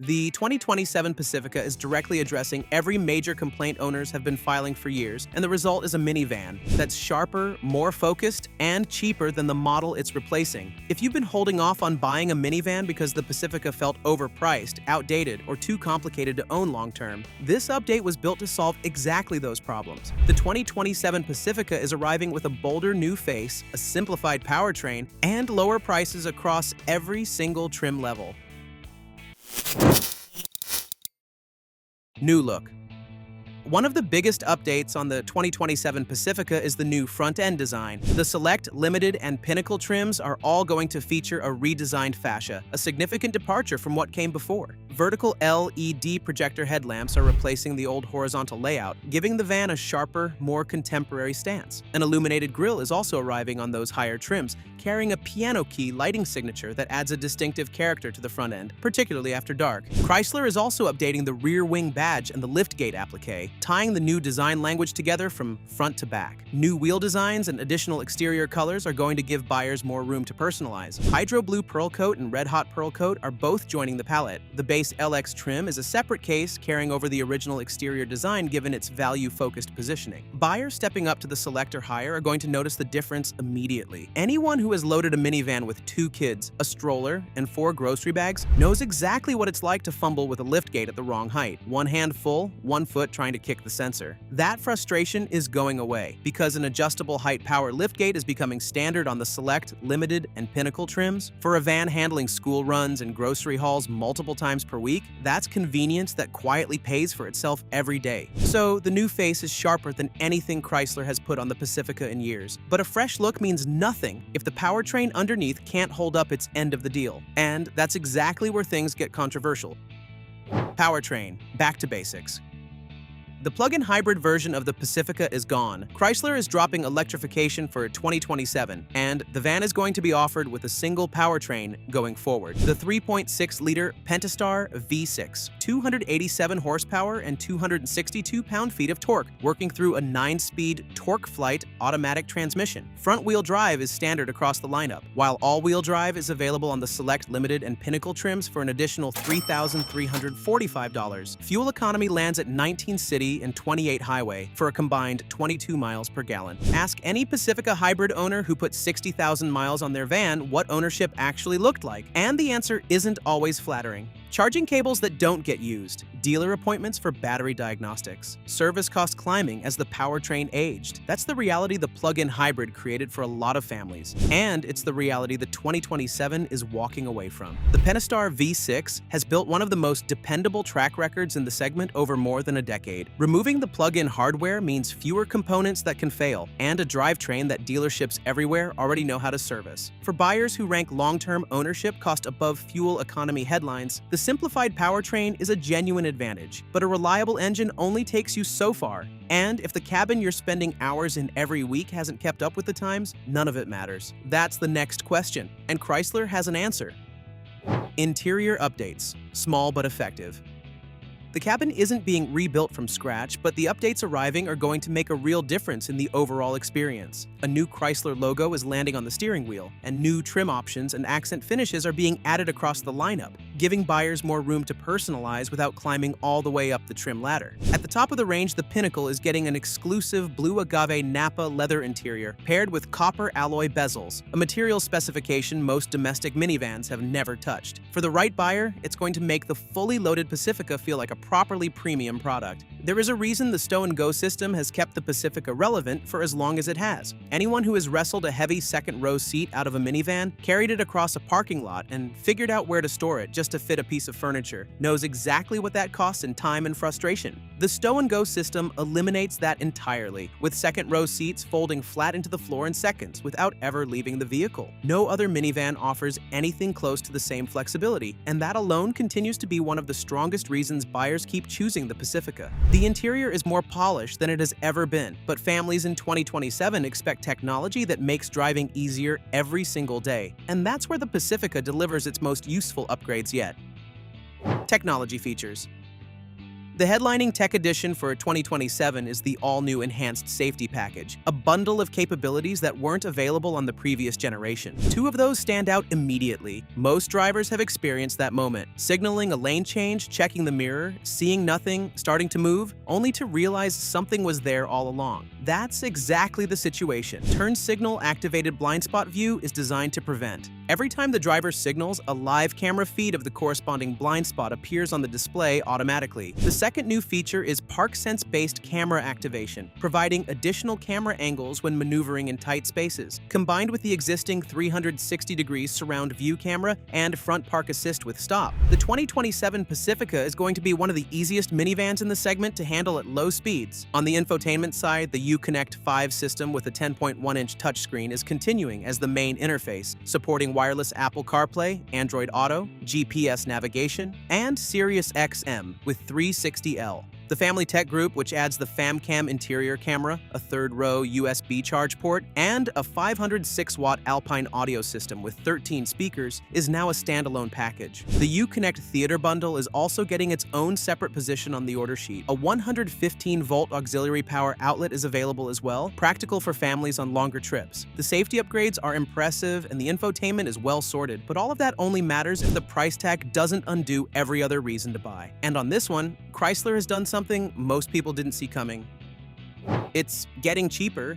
The 2027 Pacifica is directly addressing every major complaint owners have been filing for years, and the result is a minivan that's sharper, more focused, and cheaper than the model it's replacing. If you've been holding off on buying a minivan because the Pacifica felt overpriced, outdated, or too complicated to own long-term, this update was built to solve exactly those problems. The 2027 Pacifica is arriving with a bolder new face, a simplified powertrain, and lower prices across every single trim level. New look. One of the biggest updates on the 2027 Pacifica is the new front-end design. The Select, Limited, and Pinnacle trims are all going to feature a redesigned fascia, a significant departure from what came before. Vertical LED projector headlamps are replacing the old horizontal layout, giving the van a sharper, more contemporary stance. An illuminated grille is also arriving on those higher trims, carrying a piano key lighting signature that adds a distinctive character to the front end, particularly after dark. Chrysler is also updating the rear wing badge and the liftgate applique, tying the new design language together from front to back. New wheel designs and additional exterior colors are going to give buyers more room to personalize. Hydro Blue Pearl Coat and Red Hot Pearl Coat are both joining the palette. The base LX trim is a separate case carrying over the original exterior design given its value-focused positioning. Buyers stepping up to the Select or higher are going to notice the difference immediately. Anyone who has loaded a minivan with 2 kids, a stroller, and 4 grocery bags knows exactly what it's like to fumble with a liftgate at the wrong height. One hand full, one foot trying to kick the sensor. That frustration is going away because an adjustable height power liftgate is becoming standard on the Select, Limited, and Pinnacle trims. For a van handling school runs and grocery hauls multiple times per week, that's convenience that quietly pays for itself every day. So the new face is sharper than anything Chrysler has put on the Pacifica in years. But a fresh look means nothing if the powertrain underneath can't hold up its end of the deal. And that's exactly where things get controversial. Powertrain, back to basics. The plug-in hybrid version of the Pacifica is gone. Chrysler is dropping electrification for 2027, and the van is going to be offered with a single powertrain going forward. The 3.6-liter Pentastar V6, 287 horsepower and 262 pound-feet of torque, working through a 9-speed TorqueFlite automatic transmission. Front-wheel drive is standard across the lineup, while all-wheel drive is available on the Select, Limited, and Pinnacle trims for an additional $3,345. Fuel economy lands at 19 city and 28 highway for a combined 22 miles per gallon. Ask any Pacifica hybrid owner who put 60,000 miles on their van what ownership actually looked like, and the answer isn't always flattering. Charging cables that don't get used, dealer appointments for battery diagnostics, service cost climbing as the powertrain aged. That's the reality the plug-in hybrid created for a lot of families, and it's the reality the 2027 is walking away from. The Pentastar V6 has built one of the most dependable track records in the segment over more than a decade. Removing the plug-in hardware means fewer components that can fail, and a drivetrain that dealerships everywhere already know how to service. For buyers who rank long-term ownership cost above fuel economy headlines, the simplified powertrain is a genuine advantage, but a reliable engine only takes you so far. And if the cabin you're spending hours in every week hasn't kept up with the times, none of it matters. That's the next question, and Chrysler has an answer. Interior updates, small but effective. The cabin isn't being rebuilt from scratch, but the updates arriving are going to make a real difference in the overall experience. A new Chrysler logo is landing on the steering wheel, and new trim options and accent finishes are being added across the lineup, giving buyers more room to personalize without climbing all the way up the trim ladder. At the top of the range, the Pinnacle is getting an exclusive blue agave Napa leather interior paired with copper alloy bezels, a material specification most domestic minivans have never touched. For the right buyer, it's going to make the fully loaded Pacifica feel like a properly premium product. There is a reason the Stow and Go system has kept the Pacifica relevant for as long as it has. Anyone who has wrestled a heavy second-row seat out of a minivan, carried it across a parking lot, and figured out where to store it just to fit a piece of furniture knows exactly what that costs in time and frustration. The Stow and Go system eliminates that entirely, with second-row seats folding flat into the floor in seconds without ever leaving the vehicle. No other minivan offers anything close to the same flexibility, and that alone continues to be one of the strongest reasons buyers keep choosing the Pacifica. The interior is more polished than it has ever been, but families in 2027 expect technology that makes driving easier every single day, and that's where the Pacifica delivers its most useful upgrades yet. Technology features. The headlining tech edition for 2027 is the all-new Enhanced Safety Package, a bundle of capabilities that weren't available on the previous generation. Two of those stand out immediately. Most drivers have experienced that moment, signaling a lane change, checking the mirror, seeing nothing, starting to move, only to realize something was there all along. That's exactly the situation. Turn signal activated blind spot view is designed to prevent. Every time the driver signals, a live camera feed of the corresponding blind spot appears on the display automatically. The second new feature is ParkSense-based camera activation, providing additional camera angles when maneuvering in tight spaces. Combined with the existing 360-degree surround view camera and front park assist with stop, the 2027 Pacifica is going to be one of the easiest minivans in the segment to handle at low speeds. On the infotainment side, the Uconnect 5 system with a 10.1-inch touchscreen is continuing as the main interface, supporting wireless Apple CarPlay, Android Auto, GPS navigation, and Sirius XM with 360L. The Family Tech Group, which adds the FamCam interior camera, a third-row USB charge port, and a 506-watt Alpine audio system with 13 speakers, is now a standalone package. The Uconnect Theater Bundle is also getting its own separate position on the order sheet. A 115-volt auxiliary power outlet is available as well, practical for families on longer trips. The safety upgrades are impressive and the infotainment is well sorted, but all of that only matters if the price tag doesn't undo every other reason to buy. And on this one, Chrysler has done something most people didn't see coming. It's getting cheaper.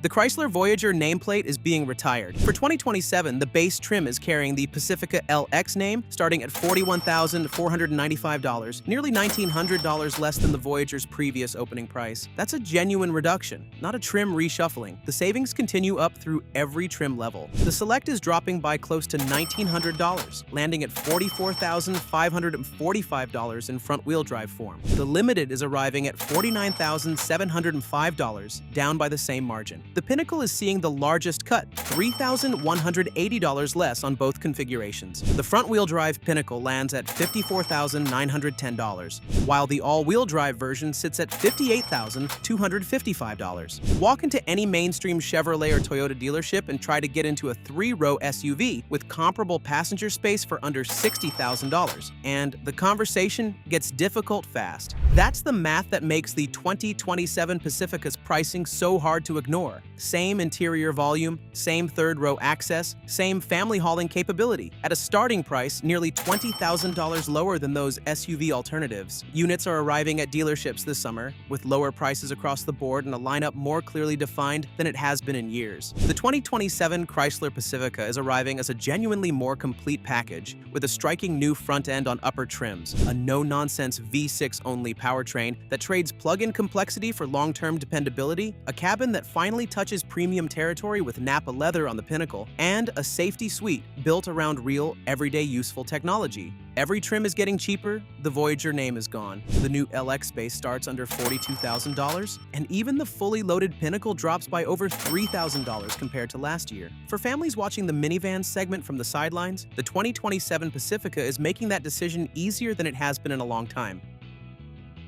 The Chrysler Voyager nameplate is being retired. For 2027, the base trim is carrying the Pacifica LX name, starting at $41,495, nearly $1,900 less than the Voyager's previous opening price. That's a genuine reduction, not a trim reshuffling. The savings continue up through every trim level. The Select is dropping by close to $1,900, landing at $44,545 in front-wheel drive form. The Limited is arriving at $49,705, down by the same margin. The Pinnacle is seeing the largest cut, $3,180 less on both configurations. The front-wheel drive Pinnacle lands at $54,910, while the all-wheel drive version sits at $58,255. Walk into any mainstream Chevrolet or Toyota dealership and try to get into a 3-row SUV with comparable passenger space for under $60,000, and the conversation gets difficult fast. That's the math that makes the 2027 Pacifica's pricing so hard to ignore. Same interior volume, same third-row access, same family hauling capability, at a starting price nearly $20,000 lower than those SUV alternatives. Units are arriving at dealerships this summer, with lower prices across the board and a lineup more clearly defined than it has been in years. The 2027 Chrysler Pacifica is arriving as a genuinely more complete package, with a striking new front end on upper trims, a no-nonsense V6-only powertrain that trades plug-in complexity for long-term dependability, a cabin that finally touches premium territory with Nappa leather on the Pinnacle, and a safety suite built around real, everyday useful technology. Every trim is getting cheaper, the Voyager name is gone. The new LX base starts under $42,000, and even the fully loaded Pinnacle drops by over $3,000 compared to last year. For families watching the minivan segment from the sidelines, the 2027 Pacifica is making that decision easier than it has been in a long time.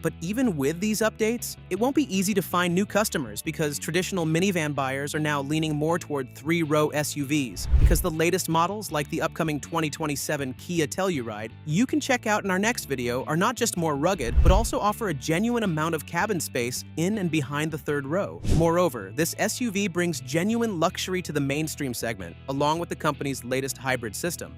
But even with these updates, it won't be easy to find new customers because traditional minivan buyers are now leaning more toward 3-row SUVs. Because the latest models, like the upcoming 2027 Kia Telluride, you can check out in our next video, are not just more rugged, but also offer a genuine amount of cabin space in and behind the third row. Moreover, this SUV brings genuine luxury to the mainstream segment, along with the company's latest hybrid system.